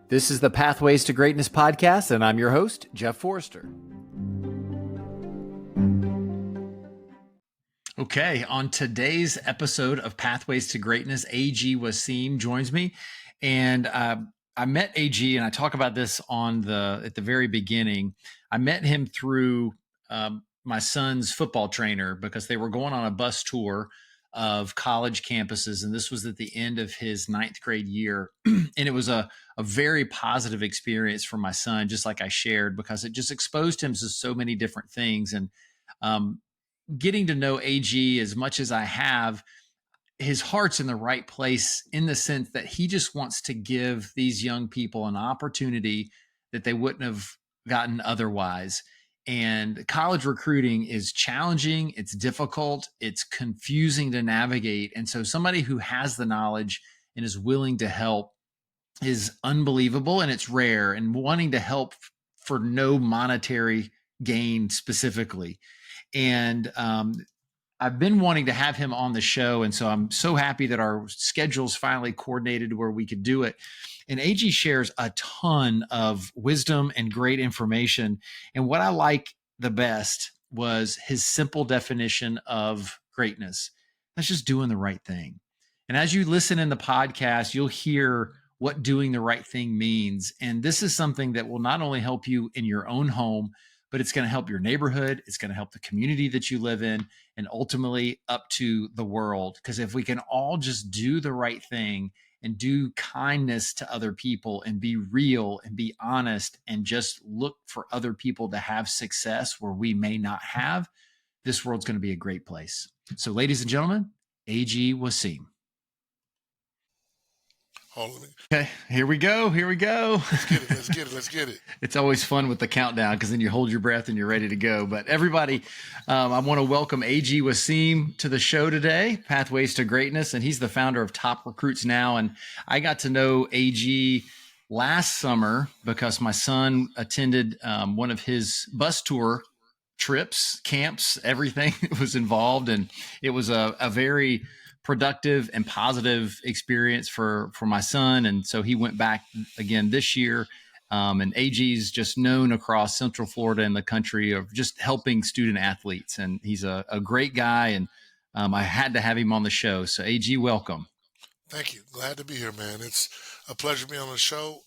This is the Pathways to Greatness podcast, and I'm your host, Jeff Forrester. Okay, on today's episode of Pathways to Greatness, AG Waseem joins me, and I met AG, and I talk about this at the very beginning. I met him through my son's football trainer because they were going on a bus tour of college campuses, and this was at the end of his ninth grade year, and it was a very positive experience for my son, just like I shared, because it just exposed him to so many different things. And getting to know AG as much as I have, his heart's in the right place in the sense that he just wants to give these young people an opportunity that they wouldn't have gotten otherwise. And college recruiting is challenging, it's difficult, it's confusing to navigate. And so somebody who has the knowledge and is willing to help is unbelievable, and it's rare, and wanting to help for no monetary gain specifically. And I've been wanting to have him on the show, and so I'm so happy that our schedules finally coordinated where we could do it. And AG shares a ton of wisdom and great information. And what I like the best was his simple definition of greatness. That's just doing the right thing. And as you listen in the podcast, you'll hear what doing the right thing means. And this is something that will not only help you in your own home, but it's going to help your neighborhood. It's going to help the community that you live in, and ultimately up to the world. Because if we can all just do the right thing and do kindness to other people and be real and be honest and just look for other people to have success where we may not have, this world's going to be a great place. So ladies and gentlemen, AG Waseem. Okay, here we go. Let's get it. It's always fun with the countdown because then you hold your breath and you're ready to go. But everybody, I want to welcome AG Waseem to the show today, Pathways to Greatness. And he's the founder of Top Recruits Now. And I got to know AG last summer because my son attended one of his bus tour trips, camps, everything was involved. And it was a very productive and positive experience for my son. And so he went back again this year. And AG's just known across Central Florida and the country of just helping student athletes. And he's a great guy. And I had to have him on the show. So AG, welcome. Thank you. Glad to be here, man. It's a pleasure to be on the show.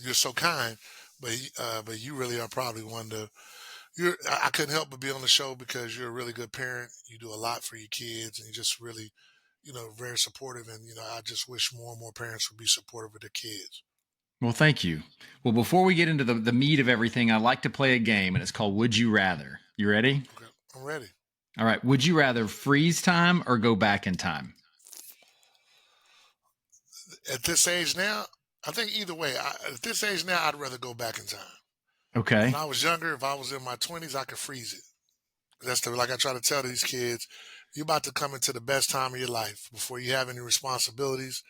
You're so kind, but you really are probably one to, I couldn't help but be on the show because you're a really good parent. You do a lot for your kids, and you just really, very supportive. And, I just wish more and more parents would be supportive of their kids. Well, thank you. Well, before we get into the meat of everything, I like to play a game, and it's called Would You Rather. You ready? Okay, I'm ready. All right. Would you rather freeze time or go back in time? At this age now, I think either way, at this age now, I'd rather go back in time. Okay. When I was younger, if I was in my 20s, I could freeze it. That's like I try to tell these kids, you're about to come into the best time of your life before you have any responsibilities.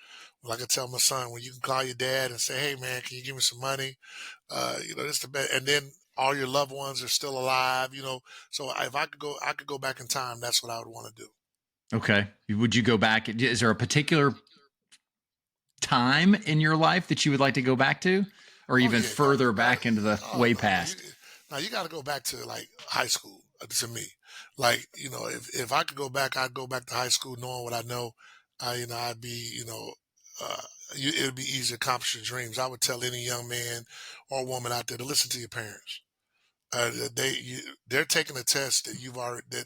Like I tell my son, when you can call your dad and say, hey, man, can you give me some money? That's the best. And then all your loved ones are still alive, So if I could go back in time, that's what I would want to do. Okay. Would you go back? Is there a particular time in your life that you would like to go back to, or even further back into the way past? Now you got to go back to like high school to me. Like, if I could go back, I'd go back to high school knowing what I know. I'd be, it would be easy to accomplish your dreams. I would tell any young man or woman out there to listen to your parents. They're taking a test that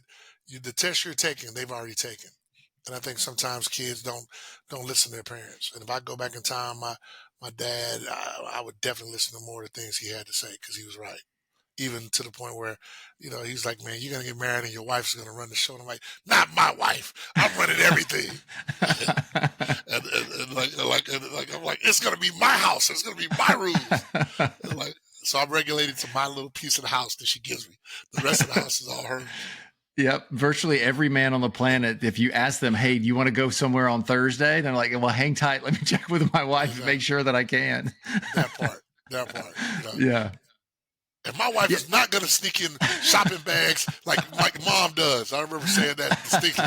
the test you're taking, they've already taken. And I think sometimes kids don't listen to their parents. And if I go back in time, my dad, I would definitely listen to more of the things he had to say because he was right. Even to the point where, he's like, man, you're going to get married and your wife's going to run the show. And I'm like, not my wife. I'm running everything. and I'm like, it's going to be my house. It's going to be my rules. So I'm regulated to my little piece of the house that she gives me. The rest of the house is all hers. Yep. Virtually every man on the planet, if you ask them, hey, do you want to go somewhere on Thursday? They're like, well, hang tight. Let me check with my wife and make sure that I can. That part. Yeah. And my wife is not going to sneak in shopping bags like mom does. I remember saying that distinctly.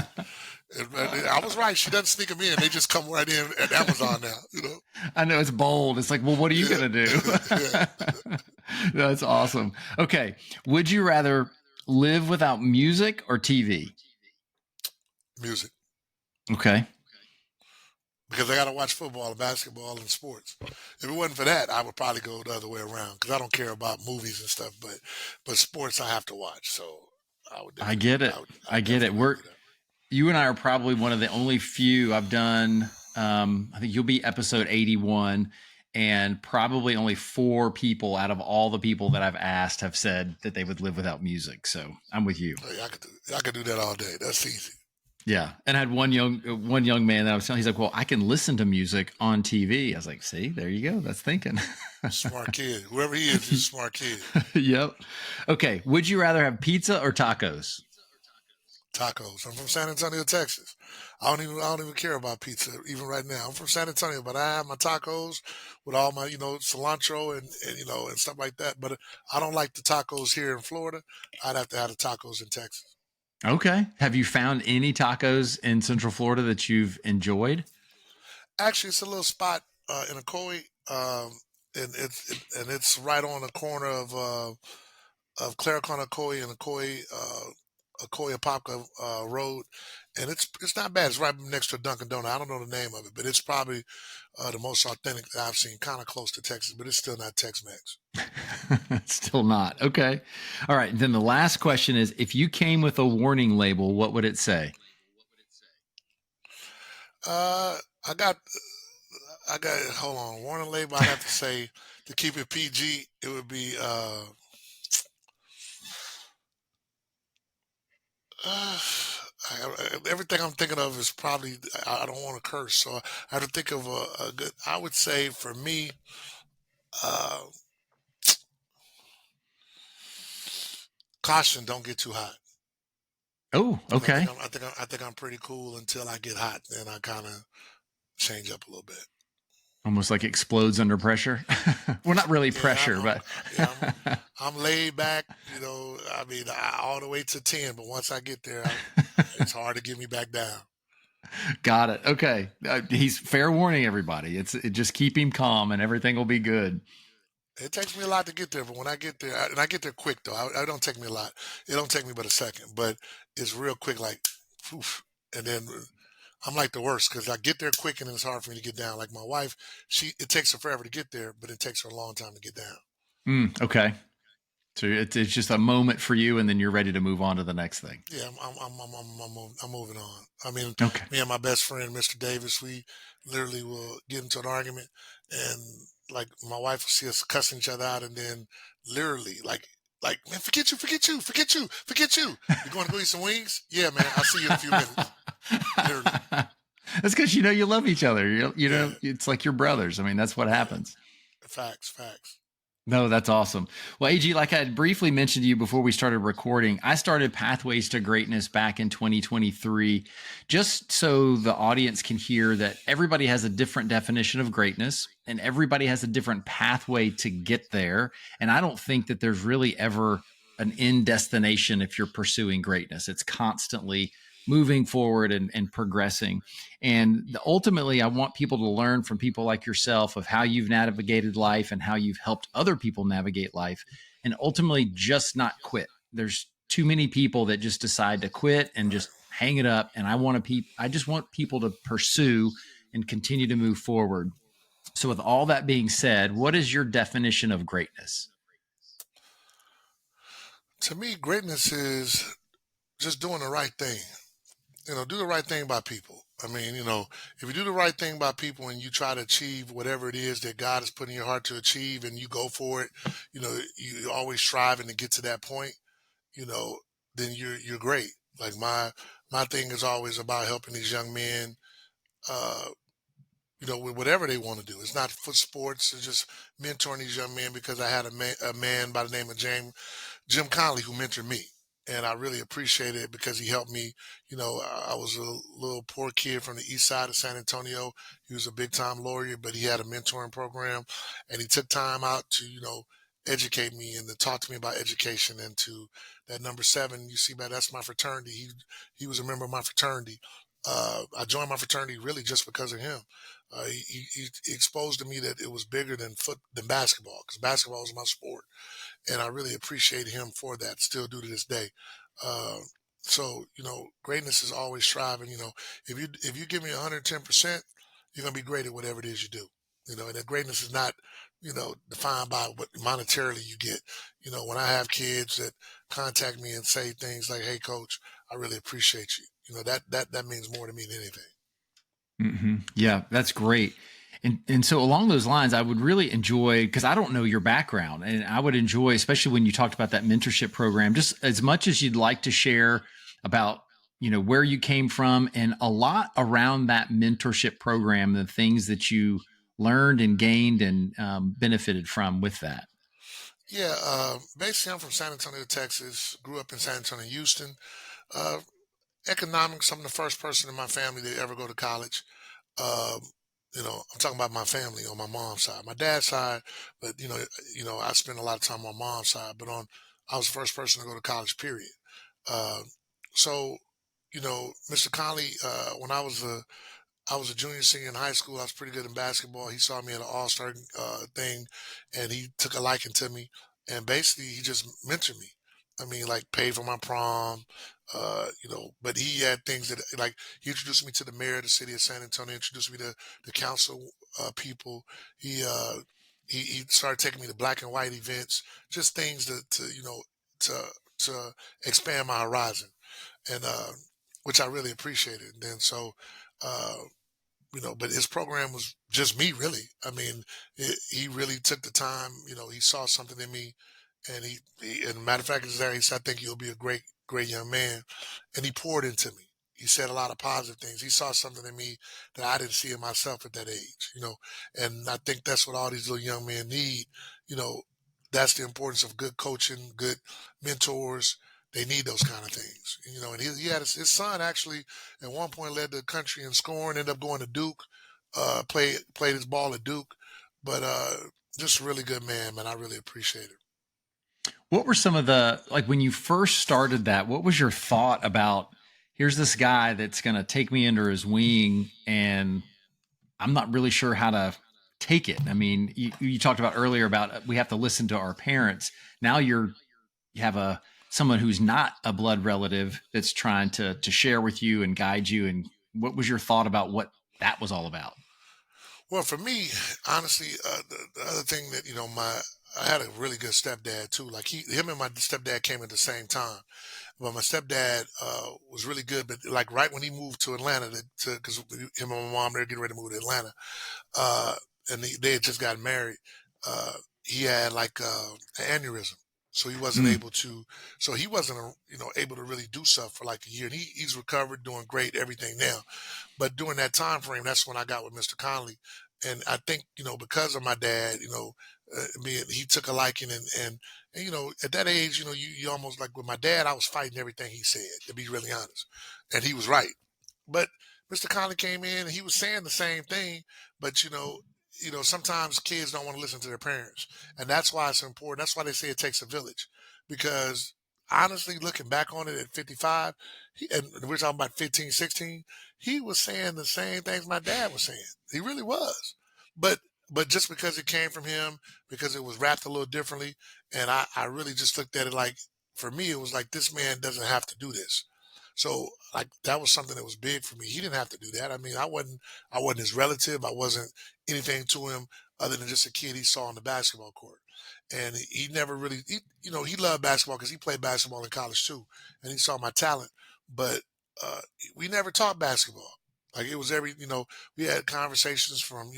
I was right. She doesn't sneak them in. They just come right in at Amazon now. I know it's bold. It's like, well, what are you Yeah, going to do? yeah. That's awesome. Okay. Would you rather live without music or TV? Music, Okay. because I got to watch football and basketball and sports. If it wasn't for that, I would probably go the other way around because I don't care about movies and stuff. But sports I have to watch, so I get it. I I would get it. definitely rather We're do that. You and I are probably one of the only few I've done. I think you'll be episode 81, and probably only four people out of all the people that I've asked have said that they would live without music. So I'm with you. Hey, I could do that all day. That's easy. Yeah. And I had one young man that I was telling, he's like, well, I can listen to music on TV. I was like, see, there you go. That's thinking. Smart kid. Whoever he is, he's a smart kid. Yep. Okay. Would you rather have pizza or tacos? Tacos. I'm from San Antonio, Texas. I don't even care about pizza even right now. I'm from San Antonio, but I have my tacos with all my cilantro and and stuff like that. But I don't like the tacos here in Florida. I'd have to have the tacos in Texas. Okay. Have you found any tacos in Central Florida that you've enjoyed? Actually, it's a little spot in Ocoee, and it's right on the corner of Claricon Ocoee and Ocoee Apopka Road, and it's not bad. It's right next to Dunkin' Donut. I don't know the name of it, but it's probably the most authentic that I've seen. Kind of close to Texas, but it's still not Tex-Mex. Still not. Okay. All right. Then the last question is, if you came with a warning label, what would it say? Uh, I got hold on, warning label. I'd have to say to keep it PG, it would be uh everything I'm thinking of is probably I don't want to curse, so I have to think of a good. I would say for me, uh, caution, don't get too hot. Oh, Because okay. I think I'm pretty cool until I get hot, then I kind of change up a little bit. Almost like explodes under pressure. Well, not really Yeah, pressure, but yeah, I'm laid back. I mean, all the way to 10, but once I get there, it's hard to get me back down. got it. Okay. He's fair warning everybody. Just keep him calm and everything will be good. It takes me a lot to get there, but when I get there, and I get there quick though. I don't take me a lot. It don't take me but a second, but it's real quick, like, poof. And then I'm like the worst because I get there quick and then it's hard for me to get down. Like my wife, it takes her forever to get there, but it takes her a long time to get down. Okay. So it's just a moment for you and then you're ready to move on to the next thing. Yeah, I'm moving on. I mean, Okay. me and my best friend, Mr. Davis, we literally will get into an argument, and like my wife will see us cussing each other out, and then literally, like, man, forget you, forget you, forget you, forget you. You going to go eat some wings? Yeah, man. I'll see you in a few minutes. Literally. That's because you love each other. Yeah. It's like your brothers. I mean, that's what Yeah. happens. Facts. Facts. No, that's awesome. Well, AG, like I had briefly mentioned to you before we started recording, I started Pathways to Greatness back in 2023, just so the audience can hear that everybody has a different definition of greatness and everybody has a different pathway to get there. And I don't think that there's really ever an end destination if you're pursuing greatness. It's constantly moving forward and progressing. And ultimately, I want people to learn from people like yourself of how you've navigated life and how you've helped other people navigate life, and ultimately just not quit. There's too many people that just decide to quit and Right. just hang it up. And I just want people to pursue and continue to move forward. So, with all that being said, what is your definition of greatness? To me, greatness is just doing the right thing. Do the right thing by people. I mean, if you do the right thing by people and you try to achieve whatever it is that God has put in your heart to achieve and you go for it, you're always striving to get to that point, you know, then you're great. Like my thing is always about helping these young men, uh, with whatever they want to do. It's not for sports. It's just mentoring these young men because I had a man by the name of Jim Conley who mentored me. And I really appreciate it because he helped me. I was a little poor kid from the east side of San Antonio. He was a big time lawyer, but he had a mentoring program and he took time out to, educate me and to talk to me about education and to that number 7, you see, man, that's my fraternity. He was a member of my fraternity. I joined my fraternity really just because of him. He exposed to me that it was bigger than basketball, because basketball was my sport, and I really appreciate him for that. Still do to this day. Uh, so greatness is always striving. If you give me 110%, you're gonna be great at whatever it is you do. And that greatness is not defined by what monetarily you get. When I have kids that contact me and say things like, "Hey, coach, I really appreciate you." That means more to me than anything. Yeah, that's great. And so along those lines, I would really enjoy, because I don't know your background, and I would enjoy, especially when you talked about that mentorship program, just as much as you'd like to share about where you came from and a lot around that mentorship program, the things that you learned and gained and benefited from with that. Yeah, basically, I'm from San Antonio, Texas. Grew up in San Antonio, Houston. Uh, Economics. I'm the first person in my family to ever go to college. Um, I'm talking about my family on my mom's side, my dad's side, but I spent a lot of time on mom's side. But I was the first person to go to college. Period. Uh, so, Mr. Conley, when I was a junior, senior in high school. I was pretty good in basketball. He saw me at an all-star thing, and he took a liking to me. And basically, he just mentored me. I mean, like paid for my prom, But he had things that, like, he introduced me to the mayor of the city of San Antonio, introduced me to the council people. He uh, he started taking me to black and white events, just things to to expand my horizon, and which I really appreciated. And then uh, but his program was just me, really. I mean, he really took the time. He saw something in me, and and matter of fact, is there. He said, "I think you'll be a great, great young man," and he poured into me. He said a lot of positive things. He saw something in me that I didn't see in myself at that age. And I think that's what all these little young men need. You know, that's the importance of good coaching, good mentors. They need those kind of things. And he had his son actually at one point led the country in scoring, ended up going to Duke, played his ball at Duke, but just a really good man, man. I really appreciate it. What were some of the, like, when you first started that, what was your thought about, here's this guy that's going to take me under his wing and I'm not really sure how to take it. I mean, you talked about earlier about we have to listen to our parents. Now you have someone who's not a blood relative that's trying to share with you and guide you. And what was your thought about what that was all about? Well, for me, honestly, the other thing that I had a really good stepdad too. Like him and my stepdad came at the same time. But my stepdad was really good. But like right when he moved to Atlanta, because him and my mom they're getting ready to move to Atlanta, uh, and they had just got married. Uh, he had like an aneurysm, so he wasn't Mm, able to. So he wasn't, able to really do stuff for like a year. And he's recovered, doing great, everything now. But during that time frame, that's when I got with Mr. Conley, and I think because of my dad, he took a liking, and at that age, you almost like with my dad, I was fighting everything he said, to be really honest, and he was right. But Mr. Conley came in, and he was saying the same thing, but sometimes kids don't want to listen to their parents, and that's why it's important. That's why they say it takes a village, because honestly, looking back on it at 55, and we're talking about 15, 16, he was saying the same things my dad was saying. He really was. But just because it came from him, because it was wrapped a little differently, and I really just looked at it like, for me, it was like, this man doesn't have to do this. So like that was something that was big for me. He didn't have to do that. I mean, I wasn't his relative. I wasn't anything to him other than just a kid he saw on the basketball court. And he never really, he loved basketball because he played basketball in college too, and he saw my talent. But uh, we never talked basketball. Like it was we had conversations from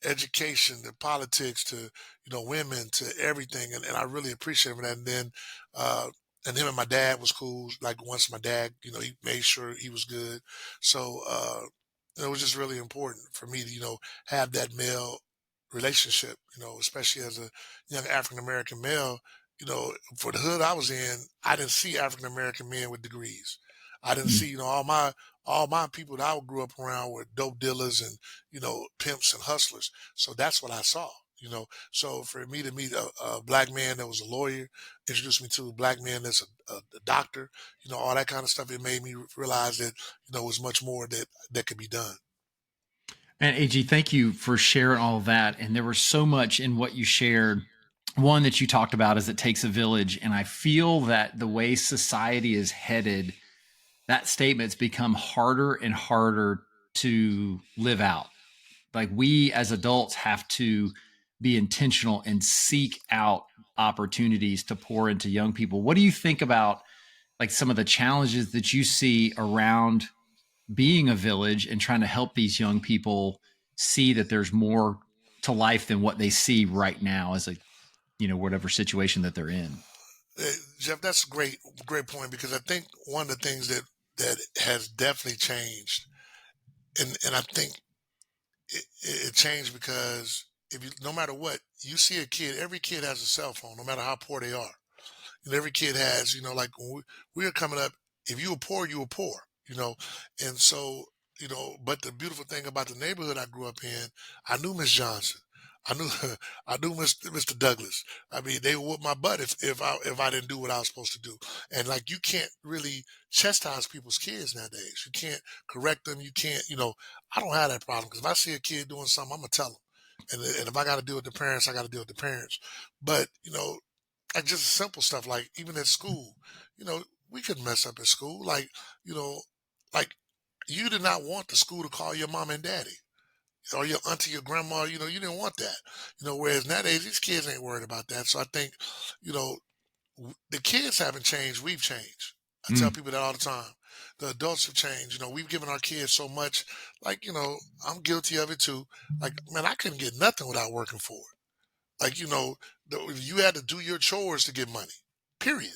education to politics to women to everything, and I really appreciate that. And then uh and him and my dad was cool. Like once my dad, he made sure he was good. So it was just really important for me to have that male relationship, especially as a young African American male. For the hood I was in, I didn't see African American men with degrees. I didn't mm. see, all my people that I grew up around were dope dealers and pimps and hustlers. So that's what I saw. So for me to meet a black man that was a lawyer, introduced me to a black man that's a doctor, all that kind of stuff, it made me realize that, it was much more that could be done. And AG, thank you for sharing all of that. And there was so much in what you shared. One that you talked about is it takes a village. And I feel that the way society is headed, that statement's become harder and harder to live out. Like we as adults have to be intentional and seek out opportunities to pour into young people. What do you think about like some of the challenges that you see around being a village and trying to help these young people see that there's more to life than what they see right now as a, whatever situation that they're in? Jeff, that's a great point, because I think one of the things that has definitely changed, and I think it changed because if you, no matter what, you see a kid, every kid has a cell phone, no matter how poor they are. And every kid has, like when we were coming up, if you were poor, you were poor, And so, but the beautiful thing about the neighborhood I grew up in, I knew Miss Johnson. I knew I knew Mr. Douglas. I mean, they would whoop my butt if I didn't do what I was supposed to do. And like you can't really chastise people's kids nowadays. You can't correct them. You can't, I don't have that problem, because if I see a kid doing something, I'm gonna tell them. And if I got to deal with the parents, I got to deal with the parents. But like just simple stuff, like even at school, you know, we could mess up at school. You know, like you did not want the school to call your mom and daddy or your auntie, your grandma, you didn't want that. Whereas nowadays these kids ain't worried about that. So I think, you know, the kids haven't changed, we've changed. I tell Mm. people that all the time. The adults have changed. We've given our kids so much. Like, I'm guilty of it too. Like, man, I couldn't get nothing without working for it. Like, you had to do your chores to get money, period.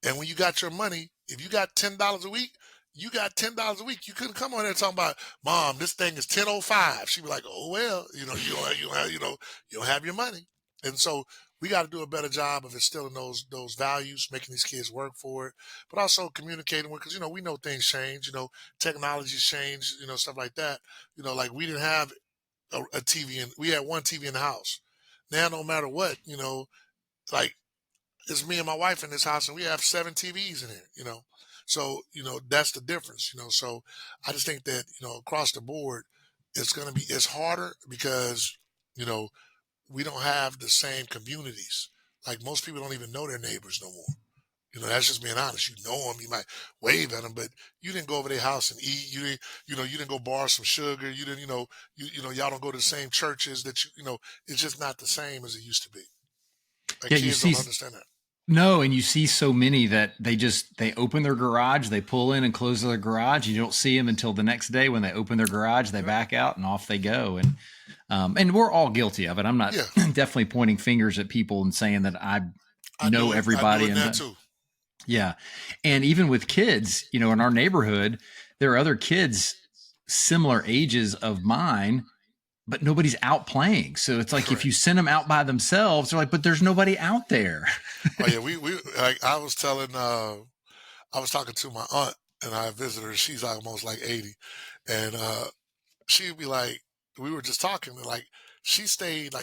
And when you got your money, if you got $10 a week, you got $10 a week. You couldn't come on there talking about, Mom, this thing is 10:05. She'd be like, oh well, you don't have your money. And so we got to do a better job of instilling those values, making these kids work for it, but also communicating with, because we know things change, technologies change, stuff like that. Like we didn't have a TV, and we had one TV in the house. Now, no matter what, like it's me and my wife in this house, and we have 7 TVs in here. So, that's the difference. So I just think that, across the board, it's harder because, you know, we don't have the same communities. Like most people don't even know their neighbors no more. That's just being honest. You know them, you might wave at them, but you didn't go over their house and eat. You didn't go borrow some sugar. You didn't, y'all don't go to the same churches that it's just not the same as it used to be. Like Yeah, you kids see don't understand that. no, and you see so many that they open their garage, they pull in and close their garage. You don't see them until the next day when they open their garage, they Yep. back out and off they go. And we're all guilty of it. I'm not Yeah. definitely pointing fingers at people and saying that I know I do everybody it and now that. too. Yeah. And even with kids, in our neighborhood, there are other kids similar ages of mine, but nobody's out playing. So it's like if Right. you send them out by themselves, they're like, but there's nobody out there. Oh yeah, we like I was talking to my aunt, and I visited her. She's almost like 80. And she'd be like, we were just talking, and like she stayed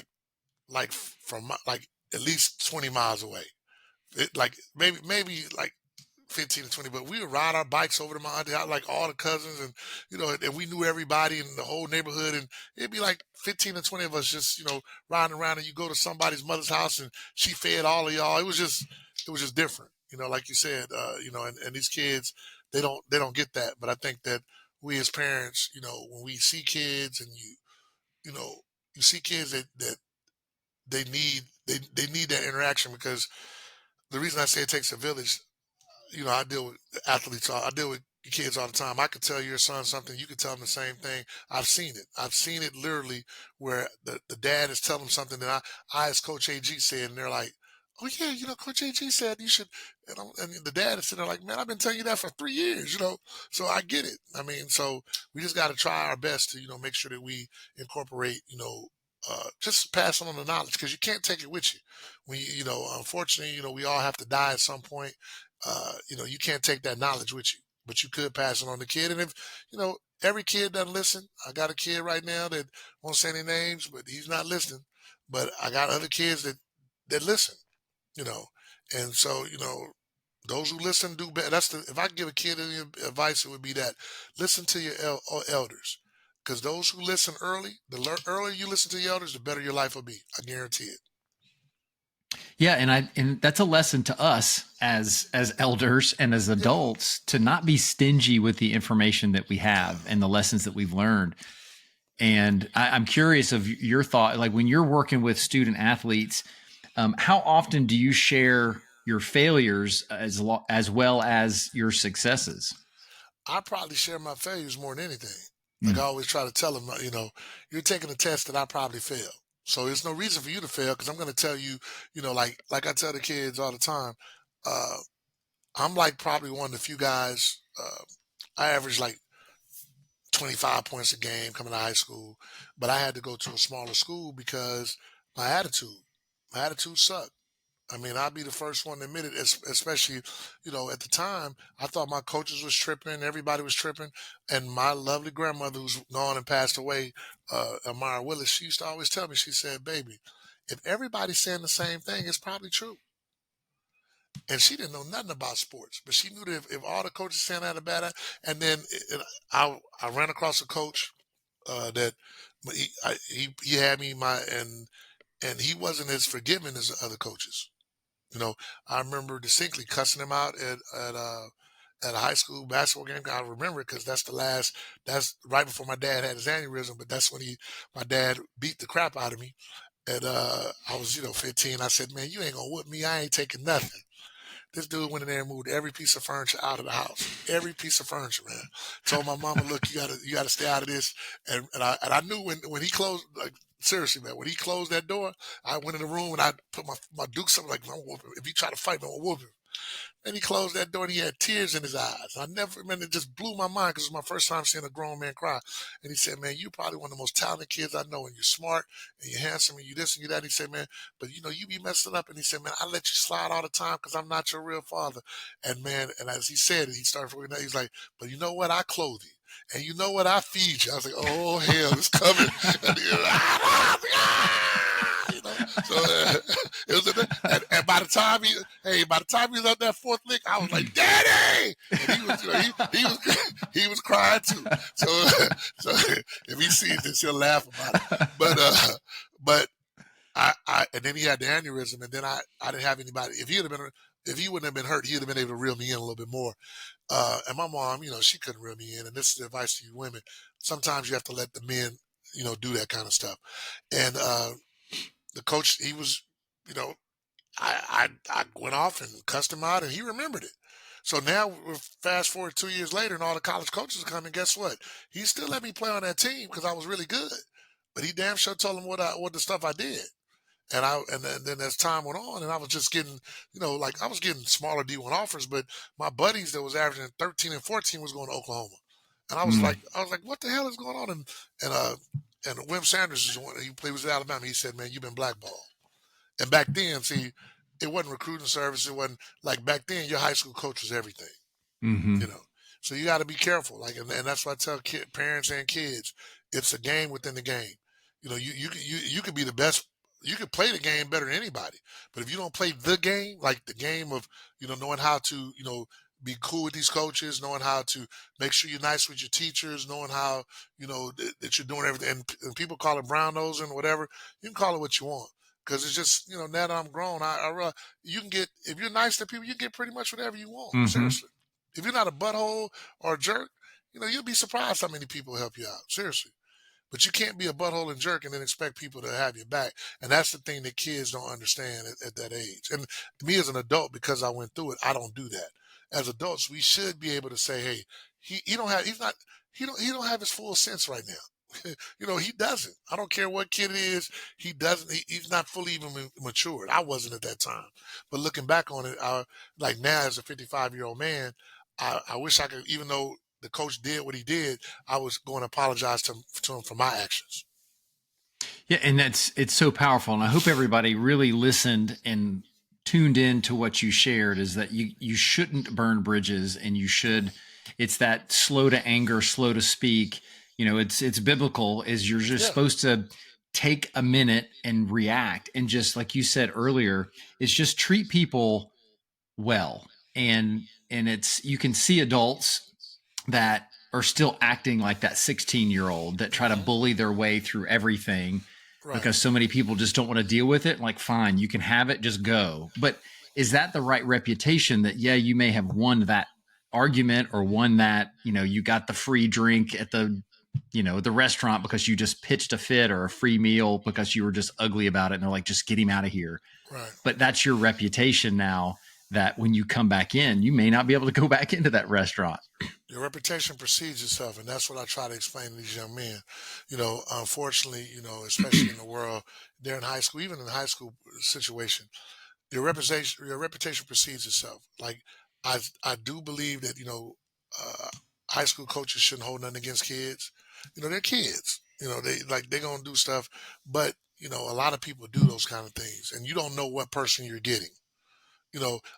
from like at least 20 miles away. Like maybe like 15 to 20, but we would ride our bikes over to my auntie house, like all the cousins, and and we knew everybody in the whole neighborhood, and it'd be like 15 to 20 of us just riding around, and you go to somebody's mother's house and she fed all of y'all. It was just different, like you said, and these kids, they don't get that. But I think that we as parents, when we see kids, and you know you see kids that they need that interaction, because the reason I say it takes a village, I deal with athletes. I deal with kids all the time. I could tell your son something. You could tell him the same thing. I've seen it. I've seen it literally, where the dad is telling him something that I as Coach AG said, and they're like, "Oh yeah, Coach AG said you should." And the dad is sitting there like, "Man, I've been telling you that for 3 years." So I get it. I mean, so we just got to try our best to make sure that we incorporate just passing on the knowledge, because you can't take it with you. Unfortunately, we all have to die at some point. You can't take that knowledge with you, but you could pass it on to kid. And if, every kid doesn't listen, I got a kid right now that won't say any names, but he's not listening. but I got other kids that listen, you know, and so those who listen do better. If I could give a kid any advice, it would be that listen to your elders, because those who listen early, earlier you listen to your elders, the better your life will be. I guarantee it. Yeah, and that's a lesson to us as elders and as Yeah, adults to not be stingy with the information that we have and the lessons that we've learned. And I'm curious of your thought, like when you're working with student athletes, how often do you share your failures as well as your successes? I probably share my failures more than anything. Like I Mm. always try to tell them, you're taking a test that I probably failed. So there's no reason for you to fail because I'm going to tell you, like I tell the kids all the time, uh, I'm like probably one of the few guys. I average like 25 points a game coming out of high school, but I had to go to a smaller school because my attitude, my attitude sucked. I mean, I'll be the first one to admit it, especially, at the time, I thought my coaches was tripping, everybody was tripping. And my lovely grandmother, who's gone and passed away, Amara Willis, she used to always tell me, she said, baby, if everybody's saying the same thing, it's probably true. And she didn't know nothing about sports, but she knew that if all the coaches saying that about it, and then I ran across a coach that he had me and he wasn't as forgiving as the other coaches. You know, I remember distinctly cussing him out at a high school basketball game. I remember it because that's right before my dad had his aneurysm, but that's when my dad beat the crap out of me. And I was, 15. I said, man, you ain't gonna whip me. I ain't taking nothing. This dude went in there and moved every piece of furniture out of the house. Every piece of furniture, man. Told my mama, look, you gotta stay out of this. And I knew when he closed, like seriously, man, when he closed that door, I went in the room and I put my dukes up like, I'm gonna whoop him. If he try to fight me, I'm gonna whoop him. And he closed that door and he had tears in his eyes. I never, man, it just blew my mind because it was my first time seeing a grown man cry. And he said, man, you're probably one of the most talented kids I know, and you're smart and you're handsome and you this and you that. And he said, man, but you be messing up. And he said, man, I let you slide all the time because I'm not your real father. And man, and as he said it, he started freaking out. He's like, but you know what? I clothe you. And you know what? I feed you. I was like, oh, hell, it's coming. And so it was, and by the time he was up that fourth lick, I was like, "Daddy!" And he was, he was crying too. So, so if he sees this, he'll laugh about it. But and then he had the aneurysm, and then I didn't have anybody. If he wouldn't have been hurt, he'd have been able to reel me in a little bit more. And my mom, she couldn't reel me in. And this is the advice to you women: sometimes you have to let the men, do that kind of stuff. And the coach, he was, you know, I went off and cussed him out, and he remembered it. So now we're fast forward 2 years later, and all the college coaches are coming. Guess what? He still let me play on that team because I was really good. But he damn sure told him what the stuff I did. And then as time went on, and I was just getting, like I was getting smaller D1 offers, but my buddies that was averaging 13 and 14 was going to Oklahoma, and Mm. I was like, what the hell is going on? And Wim Sanders is one. He was at Alabama. He said, man, you've been blackballed. And back then, see, it wasn't recruiting service. It wasn't like back then. Your high school coach was everything, you Hmm. know. So you got to be careful. Like, and that's what I tell parents and kids. It's a game within the game. You could be the best. You could play the game better than anybody, but if you don't play the game, like the game of knowing how to be cool with these coaches, knowing how to make sure you're nice with your teachers, knowing how that you're doing everything, and people call it brown nosing or whatever. You can call it what you want because it's just now that I'm grown, you can get if you're nice to people, you get pretty much whatever you want. Hmm. Seriously, if you're not a butthole or a jerk, you'll be surprised how many people help you out. Seriously. But you can't be a butthole and jerk and then expect people to have your back. And that's the thing that kids don't understand at that age. And me as an adult, because I went through it, I don't do that. As adults, we should be able to say, hey, he don't have he's not he don't have his full sense right now. He doesn't. I don't care what kid it is. He doesn't. He's not fully even matured. I wasn't at that time. But looking back on it, like now as a 55-year-old man, I wish I could. Even though the coach did what he did, I was going to apologize to him for my actions. Yeah, and it's so powerful, and I hope everybody really listened and tuned in to what you shared. Is that you shouldn't burn bridges, and you should. It's that slow to anger, slow to speak. It's biblical. Is you're just Yeah, supposed to take a minute and react, and just like you said earlier, is just treat people well. And it's, you can see adults that are still acting like that 16-year-old that try to Hmm. bully their way through everything Right. because so many people just don't want to deal with it. Like, fine, you can have it, just go. But is that the right reputation? That, yeah, you may have won that argument, or won that, you got the free drink at the restaurant because you just pitched a fit, or a free meal because you were just ugly about it, and they're like, just get him out of here. Right. But that's your reputation now, that when you come back in, you may not be able to go back into that restaurant. Your reputation precedes itself, and that's what I try to explain to these young men. Unfortunately, especially in the world, they're in high school, even in the high school situation, your reputation precedes itself. Like, I do believe that high school coaches shouldn't hold nothing against kids. They're kids. They're gonna do stuff, but a lot of people do those kind of things, and you don't know what person you're getting.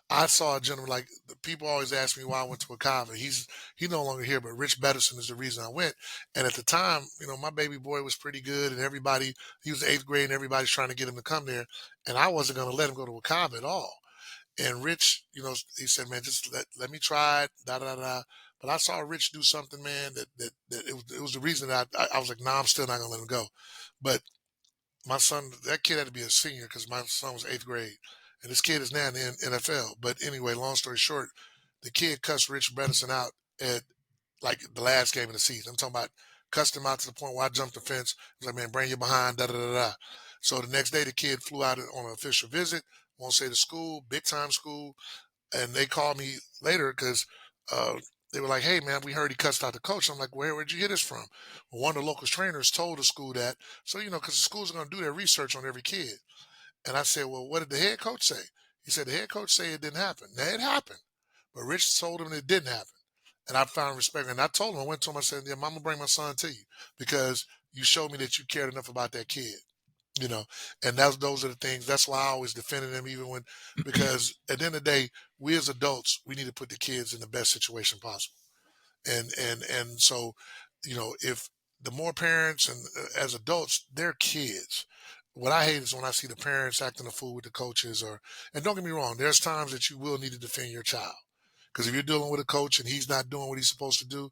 I saw a gentleman, like, the people always ask me why I went to a convent. He's no longer here, but Rich Bettison is the reason I went. And at the time, my baby boy was pretty good, and everybody, he was eighth grade, and everybody's trying to get him to come there, and I wasn't going to let him go to a convent at all. And Rich, he said, "Man, just let me try it." Da da da. But I saw Rich do something, man, that it was the reason that I was like, "Nah, I'm still not gonna let him go." But my son, that kid had to be a senior because my son was eighth grade, and this kid is now in the NFL. But anyway, long story short, the kid cussed Rich Bredesen out at, like, the last game of the season. I'm talking about cussed him out to the point where I jumped the fence. I was like, "Man, bring you behind." Da da da da. So the next day, the kid flew out on an official visit. Won't say the school, big time school, and they called me later because uh, they were like, "Hey, man, we heard he cussed out the coach." I'm like, "Where'd you hear this from?" Well, one of the local trainers told the school that. So, because the schools are going to do their research on every kid. And I said, "Well, what did the head coach say?" He said, "The head coach said it didn't happen." Now, it happened, but Rich told him it didn't happen. And I found respect. And I told him, I went to him, I said, "Yeah, I'm going to bring my son to you because you showed me that you cared enough about that kid." you know, and those are the things. That's why I always defended them, even when, because at the end of the day, we as adults, we need to put the kids in the best situation possible. And so, if the more parents and as adults, they're kids. What I hate is when I see the parents acting a fool with the coaches, and don't get me wrong, there's times that you will need to defend your child. Because if you're dealing with a coach and he's not doing what he's supposed to do,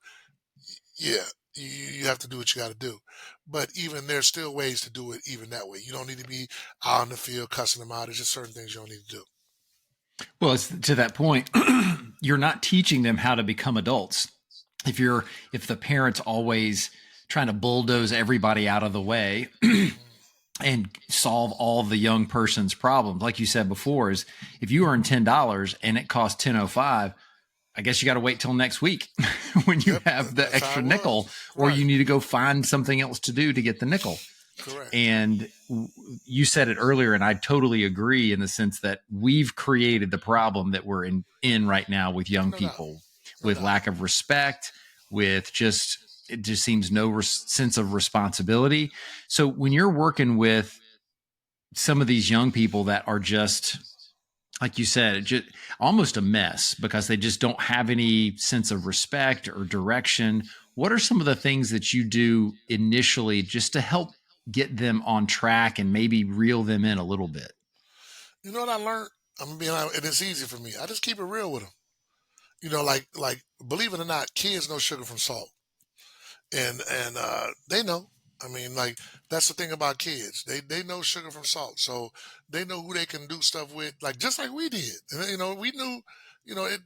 yeah, you have to do what you got to do. But even there's still ways to do it even that way. You don't need to be out in the field cussing them out. There's just certain things you don't need to do. Well, it's to that point. You're not teaching them how to become adults. If the parents always trying to bulldoze everybody out of the way Hmm. and solve all the young person's problems, like you said before, is if you earn $10 and it costs 10.05, I guess you got to wait till next week when you Yep, have the that's how extra it nickel, was. or Right. you need to go find something else to do to get the nickel. Correct. And you said it earlier, and I totally agree in the sense that we've created the problem that we're in right now with young No doubt. people, No with doubt. lack of respect, with just, it just seems no sense of responsibility. So when you're working with some of these young people that are just, like you said, just almost a mess because they just don't have any sense of respect or direction. What are some of the things that you do initially just to help get them on track and maybe reel them in a little bit? You know what I learned? I'm gonna be honest, and it's easy for me. I just keep it real with them. Like believe it or not, kids know sugar from salt. And they know. I mean, like, that's the thing about kids. They know sugar from salt, so they know who they can do stuff with, like just like we did. And we knew.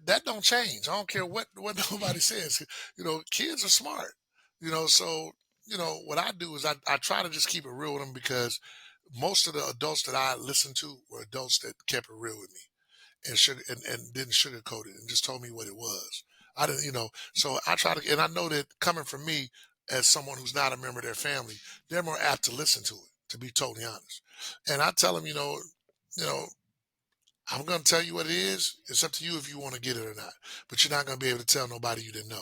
That don't change. I don't care what nobody says. Kids are smart. So what I do is I try to just keep it real with them because most of the adults that I listened to were adults that kept it real with me and didn't sugarcoat it and just told me what it was. I didn't, so I try to, and I know that coming from me as someone who's not a member of their family, they're more apt to listen to it, to be totally honest. And I tell them, you know, I'm going to tell you what it is. It's up to you if you want to get it or not, but you're not going to be able to tell nobody you didn't know.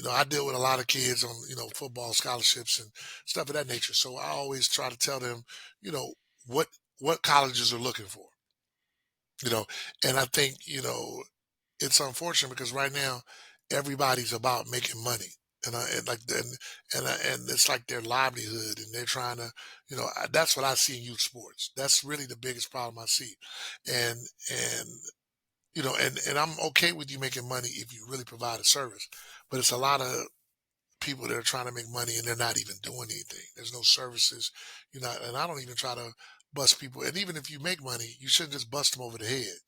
I deal with a lot of kids on, football scholarships and stuff of that nature. So I always try to tell them, you know, what, what colleges are looking for, you know, and I think, it's unfortunate because right now everybody's about making money. And like and it's like their livelihood, and they're trying to, that's what I see in youth sports. That's really the biggest problem I see, and and and I'm okay with you making money if you really provide a service, but it's a lot of people that are trying to make money and they're not even doing anything. There's no services, and I don't even try to bust people. And even if you make money, you shouldn't just bust them over the head.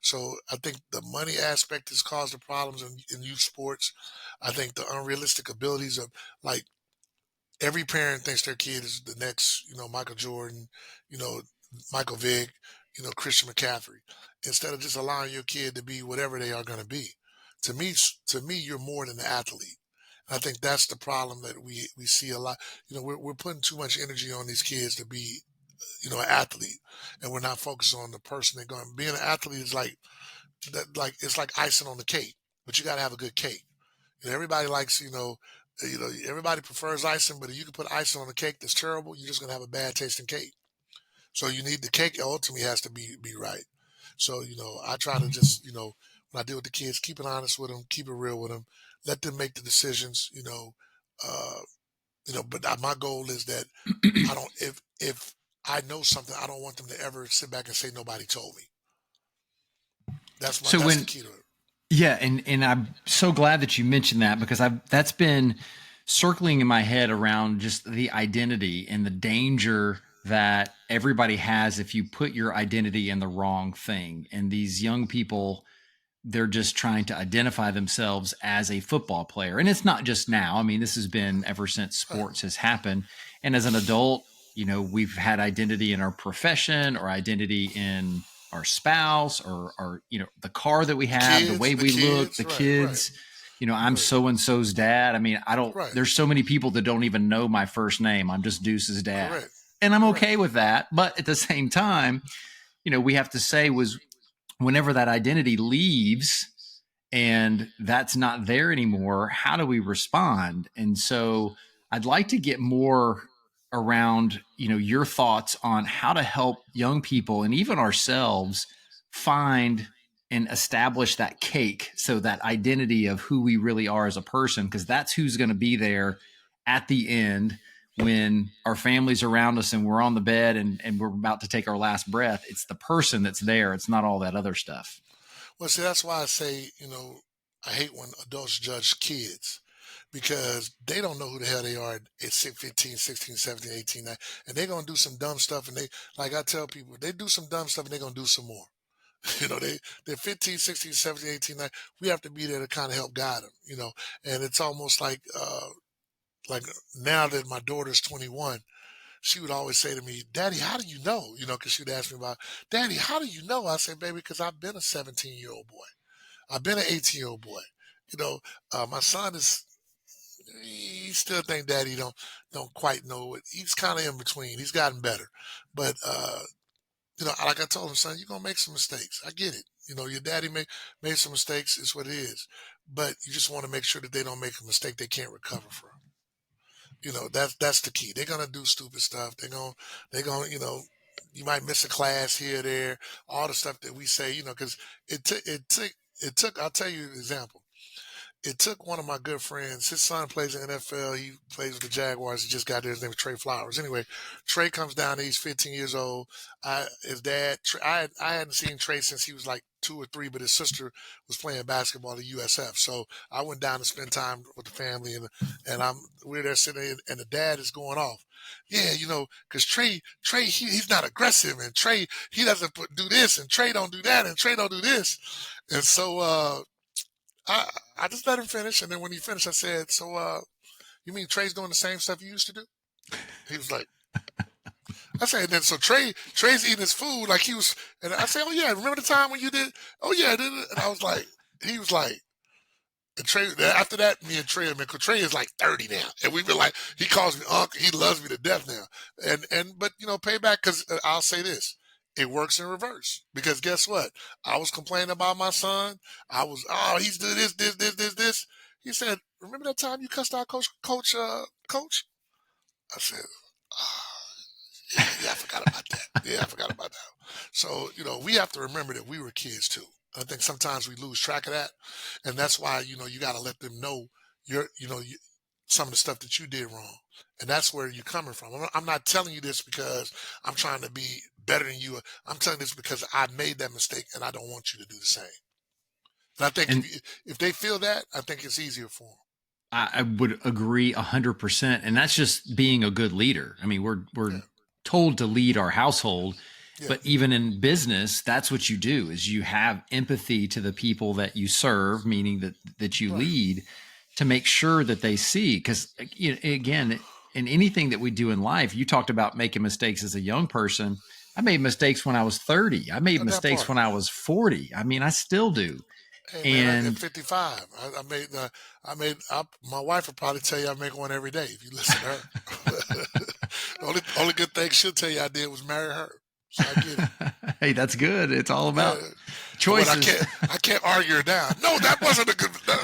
So I think the money aspect has caused the problems in youth sports. I think the unrealistic abilities of, like, every parent thinks their kid is the next, Michael Jordan, you know, Michael Vick, Christian McCaffrey, instead of just allowing your kid to be whatever they are going to be. To me, you're more than an athlete. I think that's the problem that we see a lot. We're putting too much energy on these kids to be, an athlete, and we're not focused on the person they're going. Being an athlete is like that, like it's like icing on the cake, but you got to have a good cake. Everybody likes, everybody prefers icing, but if you can put icing on a cake that's terrible, you're just gonna have a bad tasting cake. So you need the cake ultimately has to be right. So I try to just, when I deal with the kids, keep it honest with them, keep it real with them, let them make the decisions. Uh, but my goal is that I don't if I know something, I don't want them to ever sit back and say nobody told me. So That's the when key to it. Yeah, and I'm so glad that you mentioned that, because I've that's been circling in my head around just the identity and the danger that everybody has if you put your identity in the wrong thing. And these young people, they're just trying to identify themselves as a football player. And it's not just now. I mean, this has been ever since Right. sports has happened. And as an adult, we've had identity in our profession, or identity in our spouse, or the car that we The have, the kids, way the we look, the kids, right, right, kids. I'm right, so and so's dad. I mean, I don't, right. there's so many people that don't even know my first name. I'm just Deuce's dad. Correct. And I'm Correct. okay with that. But at the same time, we have to say, was whenever that identity leaves and that's not there anymore, how do we respond? And so I'd like to get more around, your thoughts on how to help young people and even ourselves find and establish that cake. So that identity of who we really are as a person, because that's who's going to be there at the end when our family's around us and we're on the bed and we're about to take our last breath. It's the person that's there. It's not all that other stuff. Well, see, that's why I say, I hate when adults judge kids because they don't know who the hell they are at 15, 16, 17, 18, 19, and they're going to do some dumb stuff. And like I tell people, they do some dumb stuff and they're going to do some more. They're 15, 16, 17, 18, 19. We have to be there to kind of help guide them. And it's almost like now that my daughter's 21, she would always say to me, "Daddy, how do you know?" Because she'd ask me about, "Daddy, how do you know?" I say, "Baby, because I've been a 17-year-old boy. I've been an 18-year-old boy. My son is, he still think Daddy don't quite know it. He's kind of in between. He's gotten better, but like I told him, son, you're gonna make some mistakes. I get it. Your daddy made some mistakes. It's what it is, but you just want to make sure that they don't make a mistake they can't recover from. That's the key. They're gonna do stupid stuff. They're gonna you might miss a class here or there. All the stuff that we say, because it took. I'll tell you an example. It took one of my good friends. His son plays in the NFL. He plays with the Jaguars. He just got there. His name is Trey Flowers. Anyway, Trey comes down. He's 15 years old. His dad. I hadn't seen Trey since he was like 2 or 3, but his sister was playing basketball at USF. So I went down to spend time with the family, and we're there sitting there, and the dad is going off. Yeah, because Trey, he's not aggressive, and Trey, he doesn't do this, and Trey don't do that, and Trey don't do this, and so I I just let him finish, and then when he finished, I said, "So, you mean Trey's doing the same stuff you used to do?" He was like, "I said, then so Trey's eating his food like he was," and I said, "Oh yeah, remember the time when you did? Oh yeah," and I was like, he was like. And Trey, after that, me and Trey, man, 'cause Trey is like 30 now, and we've been like, he calls me uncle, he loves me to death now, but payback, because I'll say this, it works in reverse, because guess what? I was complaining about my son. He's doing this. He said, "Remember that time you cussed out coach?" I said, "Ah, yeah, I forgot about that. Yeah, I forgot about that." So, we have to remember that we were kids too. I think sometimes we lose track of that. And that's why, you got to let them know, some of the stuff that you did wrong, and that's where you're coming from. I'm not telling you this because I'm trying to be better than you. I'm telling you this because I made that mistake, and I don't want you to do the same. And I think And if they feel that, I think it's easier for them. I would agree 100%. And that's just being a good leader. I mean, we're Yeah, told to lead our household, yeah, but even in business, that's what you do is you have empathy to the people that you serve, meaning that you right. lead to make sure that they see. Because again, in anything that we do in life, you talked about making mistakes as a young person. I made mistakes when I was 30. I made At that mistakes part. when I was 40. I mean, I still do. Hey man, at And 55, my wife would probably tell you I make one every day if you listen to her. The only good thing she'll tell you I did was marry her. So I get it. hey, that's good. It's all Yeah. about So what choices. I can't argue her down. No, that wasn't a good no.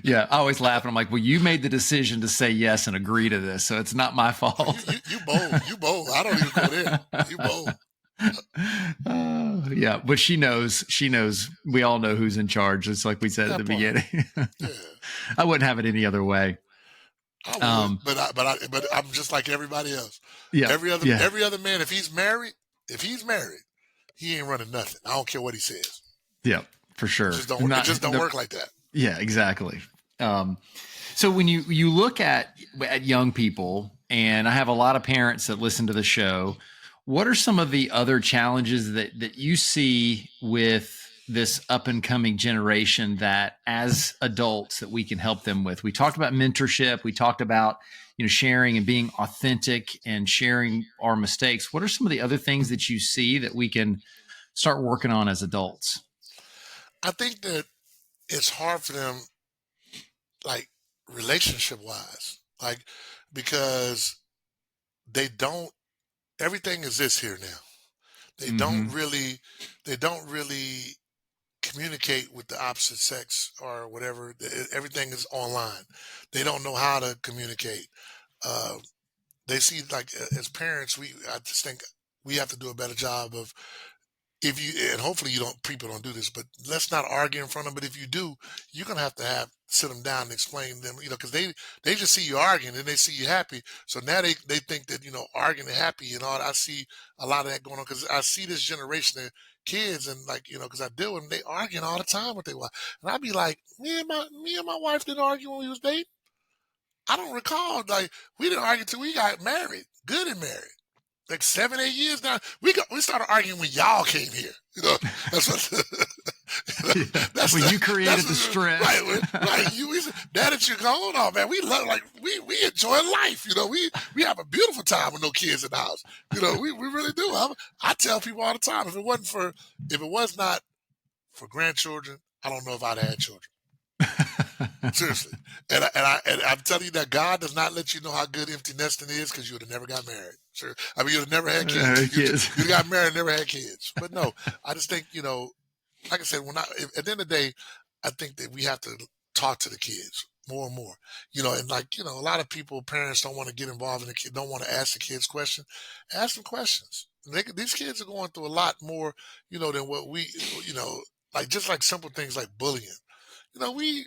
Yeah, I always laugh and I'm like, well, you made the decision to say yes and agree to this, so it's not my Oh, fault. you bold. You bold. I don't even go there. You bold. Yeah, but she knows. She knows. We all know who's in charge. It's like we said at the That part. beginning. Yeah. I wouldn't have it any other way. I would, Um, but I'm just like everybody else. yeah, yeah, Every other man, if he's married, he ain't running nothing. I don't care what he says. yeah, for sure. It Not just don't the. work like that. Yeah, exactly. Um, so when you look at young people, and I have a lot of parents that listen to the show, what are some of the other challenges that you see with this up and coming generation that as adults that we can help them with? We talked about mentorship, we talked about sharing and being authentic and sharing our mistakes. What are some of the other things that you see that we can start working on as adults? I think that it's hard for them, like relationship wise, like because they don't. Everything is this here now. They don't Mm-hmm. really, they don't really communicate with the opposite sex or whatever. Everything is online. They don't know how to communicate. Uh, they see like as parents, I just think we have to do a better job of if you and hopefully you don't people don't do this, but let's not argue in front of them. But if you do, you're gonna have to sit them down and explain to them, because they just see you arguing and they see you happy. So now they think that arguing and happy and all. I see a lot of that going on because I see this generation of kids and like because I deal with them, they arguing all the time with their wife, and I'd be like, me and my wife didn't argue when we was dating. I don't recall like we didn't argue till we got married, good and married like 7, 8 years now. We started arguing when y'all came here. That's what. Yeah. That's Well, you created the right. stress. Right. Now that you're gone, oh man, we love like we enjoy life. We have a beautiful time with no kids in the house. We really do. I tell people all the time, if it was not for grandchildren, I don't know if I'd had children. Seriously, and I'm telling you that God does not let you know how good empty nesting is because you would have never got married. Sure, I mean you'd have never had kids. Kids. You got married, and never had kids. But no, I just think like I said, at the end of the day, I think that we have to talk to the kids more and more. And like a lot of people, parents don't want to get involved in the kid, don't want to ask the kids questions. Ask them questions. These kids are going through a lot more, than what you know, like just like simple things like bullying. You know, we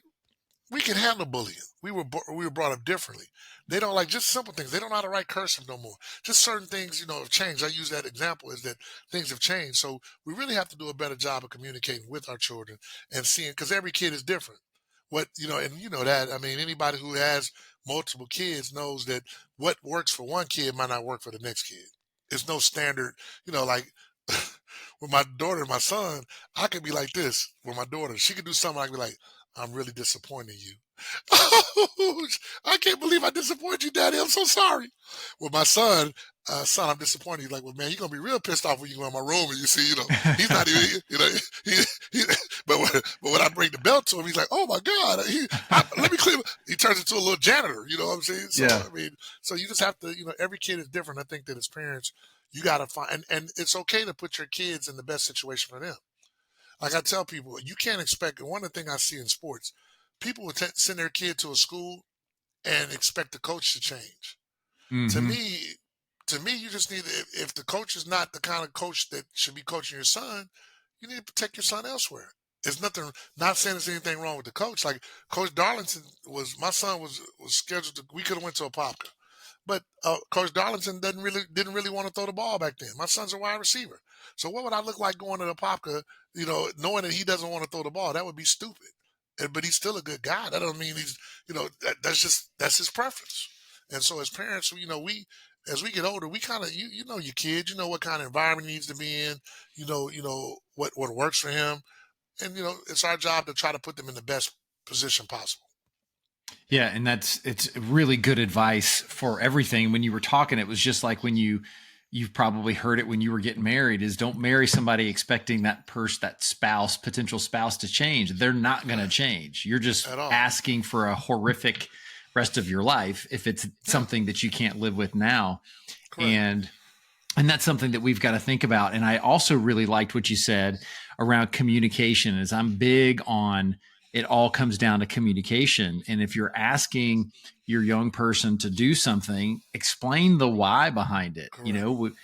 can handle bullying. We were brought up differently. They don't like just simple things. They don't know how to write cursive no more. Just certain things, have changed. I use that example is that things have changed. So we really have to do a better job of communicating with our children and seeing because every kid is different. And that. I mean, anybody who has multiple kids knows that what works for one kid might not work for the next kid. It's no standard. Like with my daughter and my son, I could be like this. With my daughter, she could do something. I could be like, I'm really disappointing you. Oh, I can't believe I disappointed you, Daddy. I'm so sorry. With my son, I'm disappointed. He's like, well, man, you're gonna be real pissed off when you go in my room and you see, he's not even, he, he but when I bring the belt to him, he's like, oh my God, let me clean. He turns into a little janitor. You know what I'm saying? So Yeah. I mean, so you just have to, every kid is different. I think that as parents, you got to find, and it's okay to put your kids in the best situation for them. Like I tell people, you can't expect. And one of the things I see in sports, people would send their kid to a school and expect the coach to change. To Mm-hmm. me, you just need if the coach is not the kind of coach that should be coaching your son, you need to take your son elsewhere. It's nothing. Not saying there's anything wrong with the coach. Like Coach Darlington was, my son was scheduled to. We could have went to a Apopka. But Coach Darlington didn't really want to throw the ball back then. My son's a wide receiver, so what would I look like going to the Popka, knowing that he doesn't want to throw the ball? That would be stupid. But he's still a good guy. That doesn't mean that's his preference. And so as parents, we as we get older, we kind of you know your kid, you know what kind of environment he needs to be in, what works for him, and it's our job to try to put them in the best position possible. Yeah, and it's really good advice for everything. When you were talking, it was just like when you've probably heard it when you were getting married, is don't marry somebody expecting that spouse, potential spouse, to change. They're not going to Right. change. You're just At all. asking for a horrific rest of your life if it's Yeah. something that you can't live with now. Correct. And that's something that we've got to think about. And I also really liked what you said around communication, is I'm big on, it all comes down to communication. And if you're asking your young person to do something, explain the why behind it. Correct.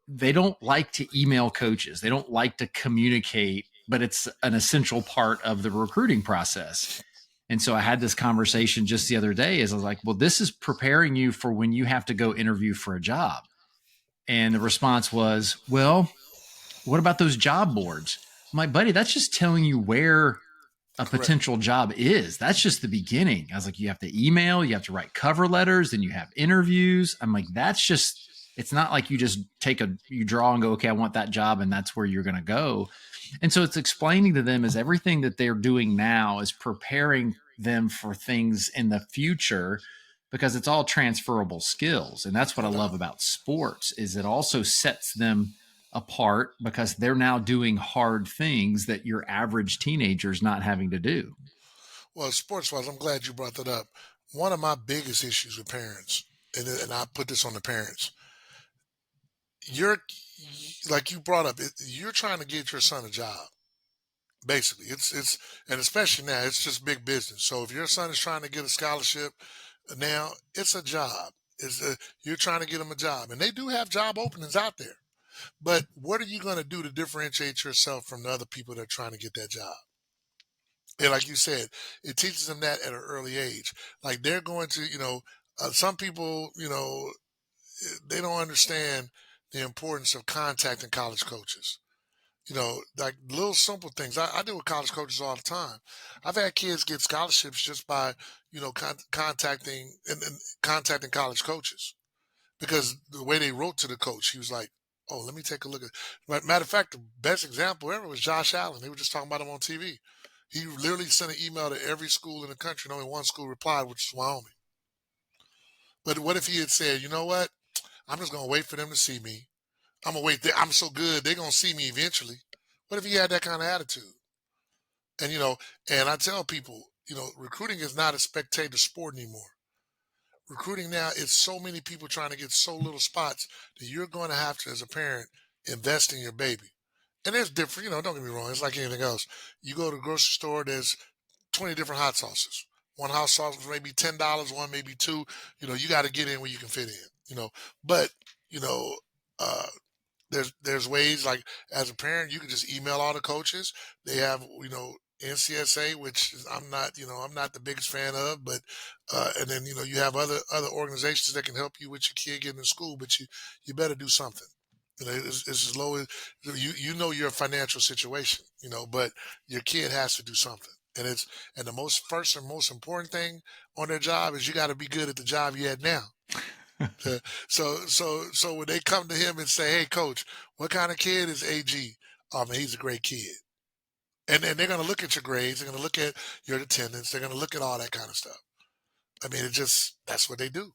They don't like to email coaches. They don't like to communicate, but it's an essential part of the recruiting process. And so I had this conversation just the other day, as I was like, well, this is preparing you for when you have to go interview for a job. And the response was, well, what about those job boards? I'm like, buddy, that's just telling you where a Correct. potential job is. That's just the beginning. I was like, you have to email, you have to write cover letters, then you have interviews. I'm like, it's not like you just you draw and go, okay, I want that job, and that's where you're going to go. And so it's explaining to them, is everything that they're doing now is preparing them for things in the future, because it's all transferable skills. And that's what I No love doubt. about sports, is it also sets them apart because they're now doing hard things that your average teenager is not having to do. Well, sports wise, I'm glad you brought that up. One of my biggest issues with parents, and I put this on the parents, you're like you brought up, you're trying to get your son a job. Basically, and especially now, it's just big business. So if your son is trying to get a scholarship now, it's a job. You're trying to get them a job, and they do have job openings out there. But what are you going to do to differentiate yourself from the other people that are trying to get that job? And like you said, it teaches them that at an early age. Like they're going to, some people, they don't understand the importance of contacting college coaches. Like little simple things. I deal with college coaches all the time. I've had kids get scholarships just by, contacting and contacting college coaches because the way they wrote to the coach, he was like, "Oh, let me take a look at." Matter of fact, the best example ever was Josh Allen. They were just talking about him on TV. He literally sent an email to every school in the country, and only one school replied, which is Wyoming. But what if he had said, "You know what? I'm just gonna wait for them to see me. I'm gonna wait. I'm so good, they're gonna see me eventually." What if he had that kind of attitude? And and I tell people, recruiting is not a spectator sport anymore. Recruiting now is so many people trying to get so little spots that you're going to have to, as a parent, invest in your baby. And it's different, don't get me wrong. It's like anything else. You go to the grocery store, there's 20 different hot sauces. One hot sauce may be $10, one maybe two. You got to get in where you can fit in, But, you know, uh, there's ways, like as a parent, you can just email all the coaches. They have, NCSA, which I'm not the biggest fan of, but and then you have other organizations that can help you with your kid getting to school, but you better do something. It's as low as you know your financial situation, but your kid has to do something. And the most important thing on their job is you got to be good at the job you at now. Uh, so when they come to him and say, "Hey, coach, what kind of kid is AG?" Oh man, he's a great kid. And they're going to look at your grades. They're going to look at your attendance. They're going to look at all that kind of stuff. I mean, that's what they do.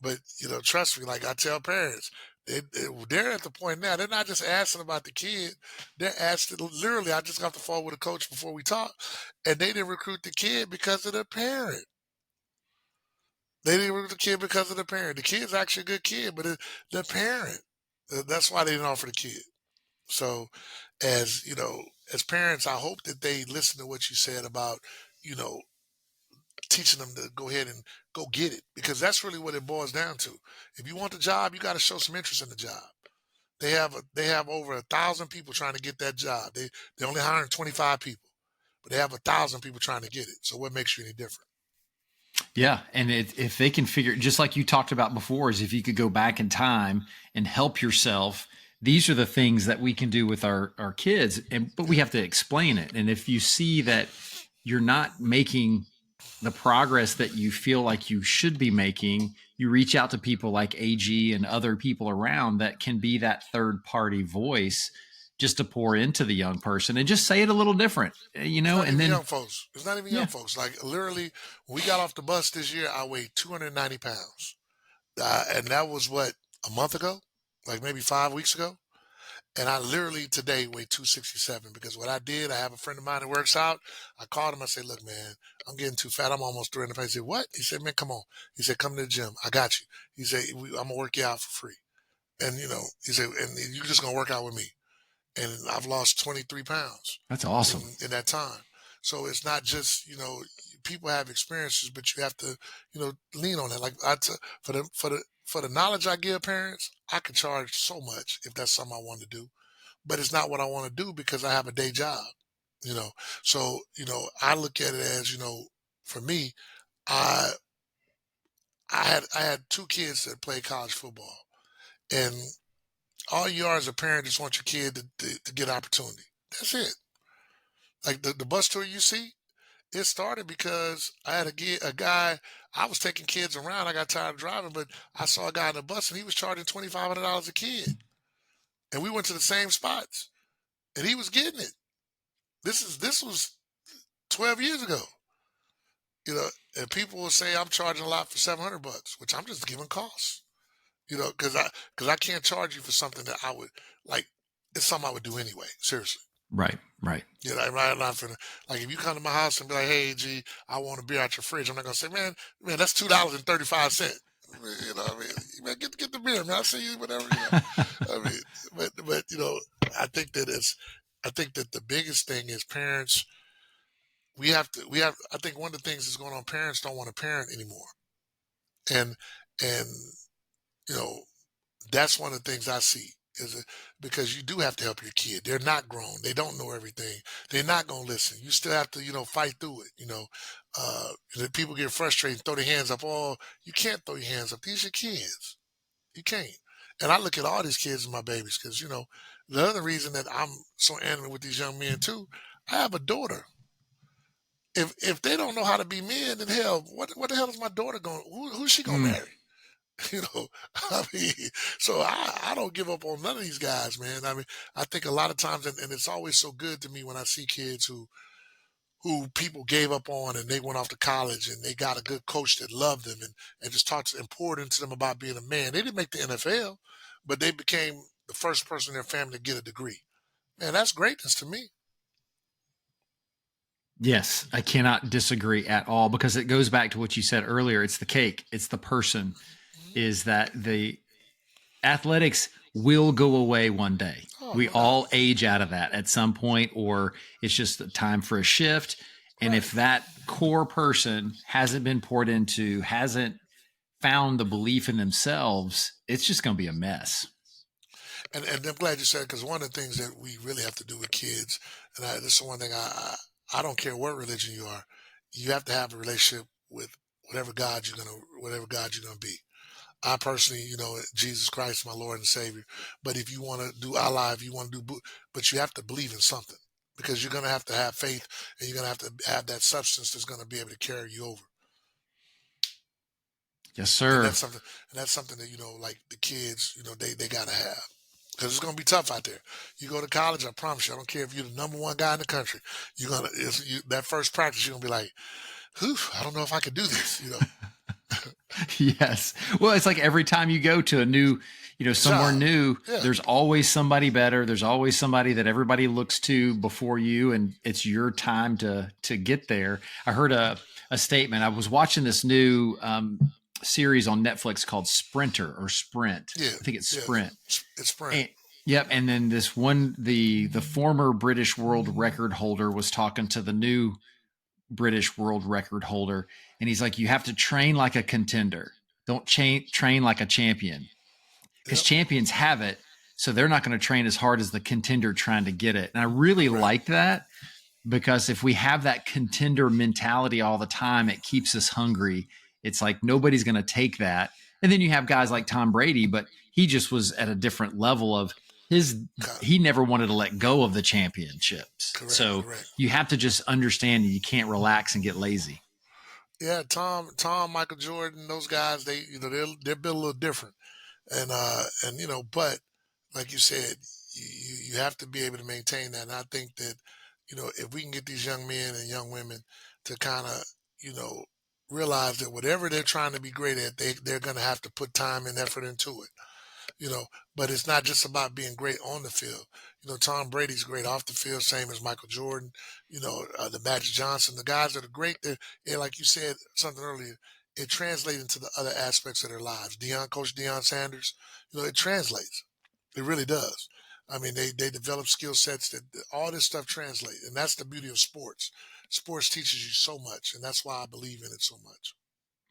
But trust me, like I tell parents, they're at the point now. They're not just asking about the kid. They're asking literally. I just got the phone with a coach before we talked, and they didn't recruit the kid because of the parent. They didn't recruit the kid because of the parent. The kid's actually a good kid, but the parent. That's why they didn't offer the kid. So, as parents, I hope that they listen to what you said about, you know, teaching them to go ahead and go get it because that's really what it boils down to. If you want the job, you got to show some interest in the job. They have over 1,000 people trying to get that job. They only hiring 25 people, but they have 1,000 people trying to get it. So what makes you any different? Yeah, and if they can figure, just like you talked about before, is if you could go back in time and help yourself, these are the things that we can do with our kids, and but we Yeah, have to explain it. And if you see that you're not making the progress that you feel like you should be making, you reach out to people like AG and other people around that can be that third party voice just to pour into the young person and just say it a little different, it's not and even then young folks. It's not even young yeah, folks. Like literally, when we got off the bus this year, I weighed 290 pounds, and that was what, a month ago, like maybe 5 weeks ago. And I literally today weigh 267 because what I did, I have a friend of mine that works out. I called him. I said, look, man, I'm getting too fat. I'm almost 300 pounds. He said, what? He said, man, come on. He said, come to the gym. I got you. He said, I'm going to work you out for free. And, he said, and you're just going to work out with me. And I've lost 23 pounds that's awesome. in that time. So it's not just, people have experiences, but you have to, lean on it. Like for the knowledge I give parents, I can charge so much if that's something I want to do, but it's not what I want to do because I have a day job, you know. So, I look at it as, for me, I I had two kids that played college football. And all you are as a parent just want your kid to get opportunity. That's it. Like the bus tour you see, it started because I had a guy, I was taking kids around. I got tired of driving, but I saw a guy in the bus and he was charging $2,500 a kid. And we went to the same spots and he was getting it. This was 12 years ago, and people will say I'm charging a lot for 700 bucks, which I'm just giving costs, because I can't charge you for something that I would like. It's something I would do anyway. Seriously. Right, right. I'm not finna, like if you come to my house and be like, "Hey, G, I want a beer out your fridge," I'm not gonna say, "Man, that's $2.35." What I mean, man, get the beer, man. I'll see you whatever. I mean, but I think that I think that the biggest thing is parents. I think one of the things that's going on, parents don't want to parent anymore, and and you know that's one of the things I see is because you do have to help your kid. They're not grown. They don't know everything. They're not going to listen. You still have to, fight through it. And people get frustrated, and throw their hands up. Oh, you can't throw your hands up. These are kids. You can't. And I look at all these kids as my babies because, the other reason that I'm so animated with these young men too, I have a daughter. If they don't know how to be men, then hell, what the hell is my daughter going? Who's she gonna Mm. marry? You know, I mean, so I don't give up on none of these guys, man. I mean, I think a lot of times, and it's always so good to me when I see kids who people gave up on and they went off to college and they got a good coach that loved them and just taught and poured into them about being a man. They didn't make the NFL, but they became the first person in their family to get a degree. Man, that's greatness to me. Yes, I cannot disagree at all because it goes back to what you said earlier. It's the cake, it's the person, Mhm. is that the athletics will go away one day. Oh, We no doubt. all age out of that at some point, or it's just time for a shift. And Right. if that core person hasn't been poured into, hasn't found the belief in themselves, it's just going to be a mess. And I'm glad you said because one of the things that we really have to do with kids, and this is one thing I don't care what religion you are, you have to have a relationship with whatever God you're gonna be. I personally, Jesus Christ, my Lord and Savior. But if you want to do Allah, if you want to do, but you have to believe in something because you're gonna have to have faith, and you're gonna have to have that substance that's gonna be able to carry you over. Yes, And sir. that's something that like the kids, they gotta have. Because it's gonna be tough out there. You go to college, I promise you. I don't care if you're the number one guy in the country. That first practice, you're gonna be like, "Whew, I don't know if I can do this." Yes. Well, it's like every time you go to a new, somewhere Job. new, Yeah. there's always somebody better. There's always somebody that everybody looks to before you, and it's your time to get there. I heard a statement. I was watching this new series on Netflix called Sprinter or Sprint. Yeah. I think it's Yeah. Sprint. It's sprint. And, yep. And then this one, the former British world record holder was talking to the new British world record holder. And he's like, you have to train like a contender. Don't train like a champion because Yep. champions have it. So they're not going to train as hard as the contender trying to get it. And I really Correct. like that, because if we have that contender mentality all the time, it keeps us hungry. It's like nobody's going to take that. And then you have guys like Tom Brady, but he just was at a different level of his, Co- he never wanted to let go of the championships. Correct. So Correct. you have to just understand you can't relax and get lazy. Yeah, Tom, Michael Jordan, those guys, they're built a little different, and but like you said, you have to be able to maintain that. And I think that if we can get these young men and young women to kind of you know realize that whatever they're trying to be great at, they're going to have to put time and effort into it. you know. But it's not just about being great on the field. Tom Brady's great off the field, same as Michael Jordan. The Magic Johnson, the guys that are great. And like you said something earlier, it translates into the other aspects of their lives. Coach Deion Sanders, it translates. It really does. I mean, they develop skill sets that all this stuff translates, and that's the beauty of sports. Sports teaches you so much, and that's why I believe in it so much.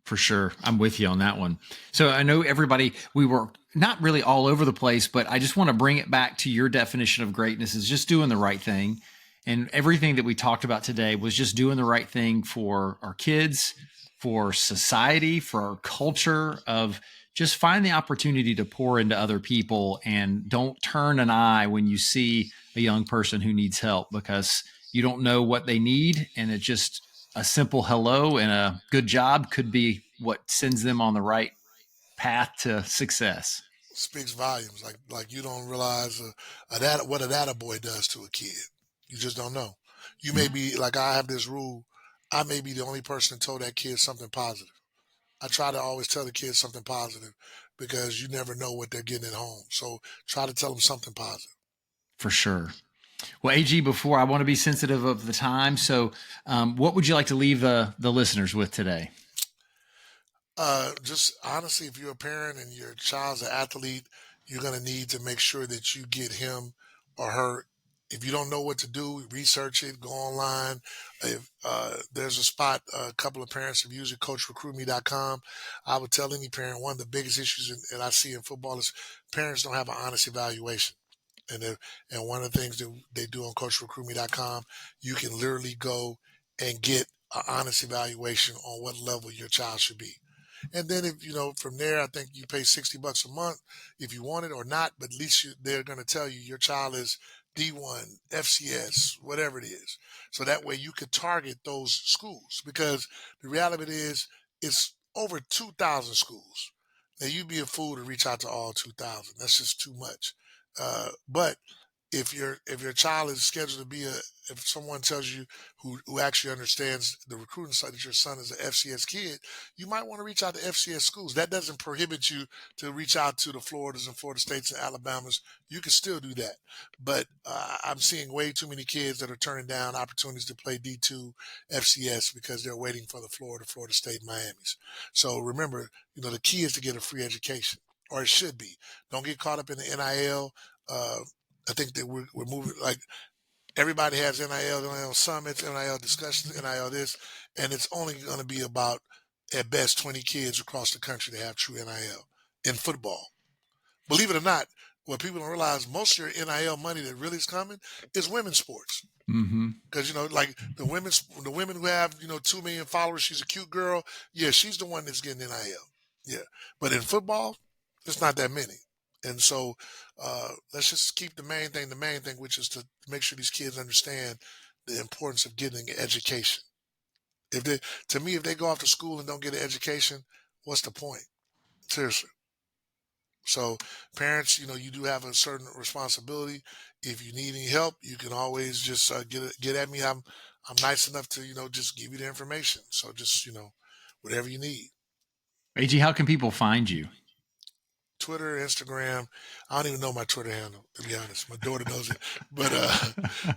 For sure. I'm with you on that one. So I know everybody, we were not really all over the place, but I just want to bring it back to your definition of greatness is just doing the right thing. And everything that we talked about today was just doing the right thing for our kids, for society, for our culture, of just find the opportunity to pour into other people and don't turn an eye when you see a young person who needs help, because you don't know what they need. And it just, a simple hello and a good job could be what sends them on the right path to success. Speaks volumes. Like you don't realize what a data boy does to a kid. You just don't know. You may Yeah, be like I have this rule. I may be the only person that told that kid something positive. I try to always tell the kids something positive because you never know what they're getting at home. So try to tell them something positive. for sure. Well, AG, before I want to be sensitive of the time, so what would you like to leave the listeners with today? Just honestly, if you're a parent and your child's an athlete, you're going to need to make sure that you get him or her. If you don't know what to do, research it, go online. If there's a spot, a couple of parents have used it, coachrecruitme.com. I would tell any parent one of the biggest issues that I see in football is parents don't have an honest evaluation. And one of the things that they do on coachrecruitme.com, you can literally go and get an honest evaluation on what level your child should be. And then if from there, I think you pay $60 a month if you want it or not, but at least they're going to tell you your child is D1, FCS, whatever it is. So that way you could target those schools because the reality is it's over 2,000 schools. Now you'd be a fool to reach out to all 2,000. That's just too much. But if your child is scheduled to be if someone tells you who actually understands the recruiting side that your son is an FCS kid, you might want to reach out to FCS schools. That doesn't prohibit you to reach out to the Floridas and Florida States and Alabamas. You can still do that. But I'm seeing way too many kids that are turning down opportunities to play D2 FCS because they're waiting for the Florida State, Miami's. So remember, the key is to get a free education, or it should be. Don't get caught up in the NIL. I think that we're moving like everybody has NIL summits, NIL discussions, NIL this, and it's only going to be about at best 20 kids across the country that have true NIL in football. Believe it or not, what people don't realize, most of your NIL money that really is coming is women's sports. Mm-hmm. Because like the women who have 2 million followers, she's a cute girl. Yeah, she's the one that's getting NIL. Yeah, but in football, there's not that many. And so let's just keep the main thing, which is to make sure these kids understand the importance of getting an education. If they, to me, if they go off to school and don't get an education, what's the point? Seriously. So parents, you do have a certain responsibility. If you need any help, you can always just get at me. I'm nice enough to just give you the information. So just whatever you need. AG, how can people find you? Twitter, Instagram. I don't even know my Twitter handle to be honest. My daughter knows it, but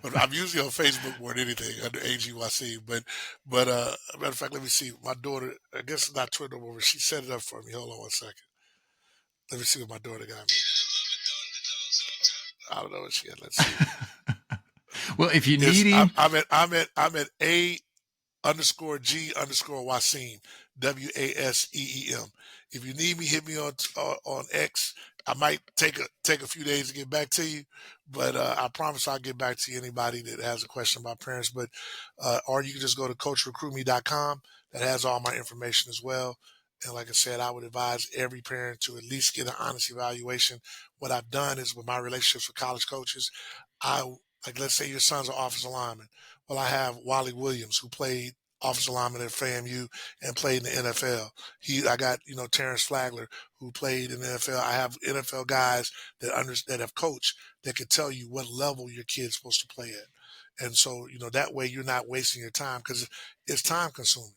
but I'm usually on Facebook more than anything under AGYC. But matter of fact, let me see. My daughter, I guess it's not Twitter over. She set it up for me. Hold on one second. Let me see what my daughter got me. I don't know what she had. Let's see. Well, if you Is need him, I'm at A_G_ Waseem, WASEEM. If you need me, hit me on X I might take a few days to get back to you, but I promise I'll get back to you, anybody that has a question about parents. But or you can just go to coachrecruitme.com. That has all my information as well. And like I said, I would advise every parent to at least get an honest evaluation. What I've done is, with my relationships with college coaches, I like, let's say your son's an offensive lineman. Well, I have Wally Williams, who played offensive lineman at FAMU and played in the NFL. I got, Terrence Flagler, who played in the NFL. I have NFL guys that have coached, that can tell you what level your kid's supposed to play at. And so, that way you're not wasting your time, because it's time consuming,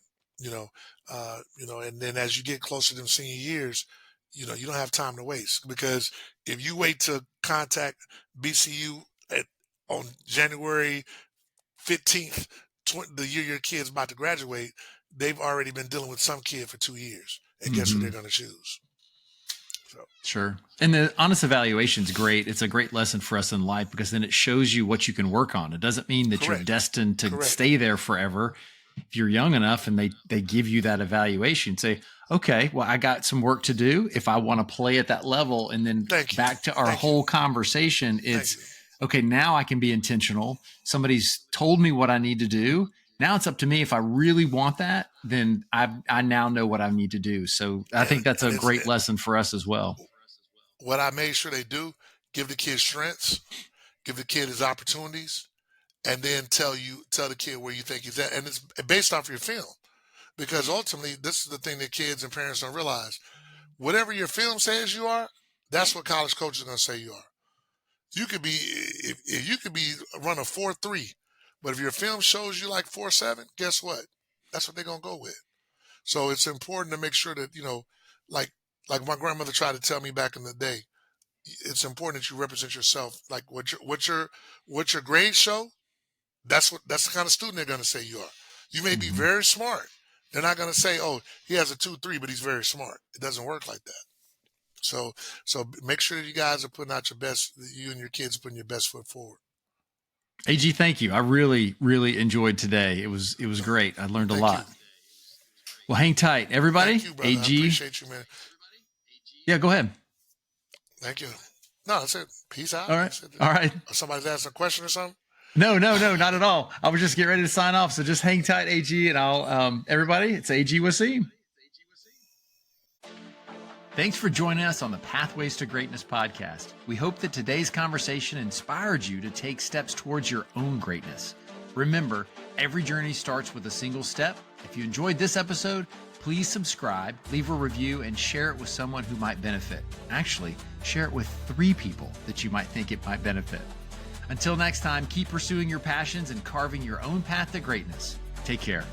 and then as you get closer to them senior years, you don't have time to waste, because if you wait to contact BCU on January 15th, the year your kid's about to graduate, they've already been dealing with some kid for 2 years. And guess who they're going to choose? So. Sure. And the honest evaluation is great. It's a great lesson for us in life, because then it shows you what you can work on. It doesn't mean that Correct. you're destined to Correct. stay there forever. If you're young enough and they give you that evaluation, say, okay, well, I got some work to do if I want to play at that level. And then back to our whole conversation, it's, okay, now I can be intentional. Somebody's told me what I need to do. Now it's up to me. If I really want that, then I now know what I need to do. So I think that's a great lesson for us as well. What I made sure they do, give the kid strengths, give the kid his opportunities, and then tell the kid where you think he's at. And it's based off your film, because ultimately this is the thing that kids and parents don't realize. Whatever your film says you are, that's what college coaches are going to say you are. You could be, if you could be run a 4.3, but if your film shows you like 4.7, guess what? That's what they're going to go with. So it's important to make sure that, like my grandmother tried to tell me back in the day, it's important that you represent yourself. Like what your grades show, that's the kind of student they're going to say you are. You may be very smart. They're not going to say, oh, he has a 2.3, but he's very smart. It doesn't work like that. So make sure that you guys are putting out your best, you and your kids are putting your best foot forward. AG, thank you. I really, really enjoyed today. It was great. I learned a lot. Well, hang tight, everybody. Thank you, brother. AG. I appreciate you, man. Yeah, go ahead. Thank you. No, that's it. Peace out. All right. All right. Somebody's asking a question or something? No, not at all. I was just getting ready to sign off. So just hang tight, AG, and I'll, everybody, it's AG Waseem. Thanks for joining us on the Pathways to Greatness podcast. We hope that today's conversation inspired you to take steps towards your own greatness. Remember, every journey starts with a single step. If you enjoyed this episode, please subscribe, leave a review, and share it with someone who might benefit. Actually, share it with 3 people that you might think it might benefit. Until next time, keep pursuing your passions and carving your own path to greatness. Take care.